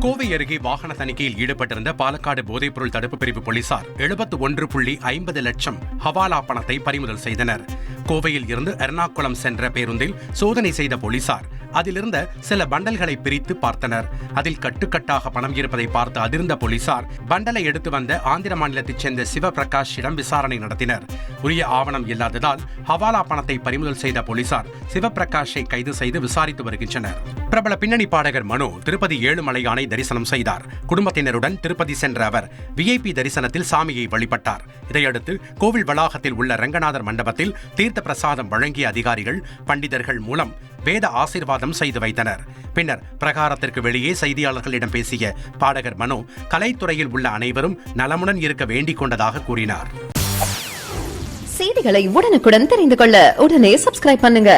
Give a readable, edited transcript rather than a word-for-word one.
கோவை அருகே வாகன தணிக்கையில் ஈடுபட்டிருந்த பாலக்காடு போதைப்பொருள் தடுப்பு பிரிவு போலீசார் 71.50 லட்சம் ஹவாலா பணத்தை பறிமுதல் செய்தனர். கோவையில் இருந்து எர்ணாகுளம் சென்ற பேருந்தில் சோதனை செய்த போலீசார் அதிலிருந்த சில பண்டல்களை பிரித்து பார்த்தனர். அதில் கட்டுக்கட்டாக பணம் இருப்பதை பார்த்து அதிர்ந்த போலீசார் பண்டலை எடுத்து வந்த ஆந்திர மாநிலத்தைச் சேர்ந்த சிவபிரகாஷிடம் விசாரணை நடத்தினர். உரிய ஆவணம் இல்லாததால் ஹவாலா பணத்தை பறிமுதல் செய்த போலீசார் சிவபிரகாஷை கைது செய்து விசாரித்து வருகின்றனர். பிரபல பின்னணி பாடகர் மனோ திருப்பதி ஏழுமலையானை தரிசனம் செய்தார். குடும்பத்தினருடன் திருப்பதி சென்ற அவர் விஐபி தரிசனத்தில் சாமியை வழிபட்டார். இதையடுத்து கோவில் வளாகத்தில் உள்ள ரங்கநாதர் மண்டபத்தில் தீர்த்த பிரசாதம் வழங்கிய அதிகாரிகள் பண்டிதர்கள் மூலம் வேத ஆசீர்வாதம் செய்து வைத்தனர். பின்னர் பிரகாரத்திற்கு வெளியே செய்தியாளர்களிடம் பேசிய பாடகர் மனோ கலைத்துறையில் உள்ள அனைவரும் நலமுடன் இருக்க வேண்டிக் கொண்டதாக கூறினார். செய்திகளை உடனுக்குடன் தெரிந்து கொள்ள உடனே சப்ஸ்கிரைப் பண்ணுங்க.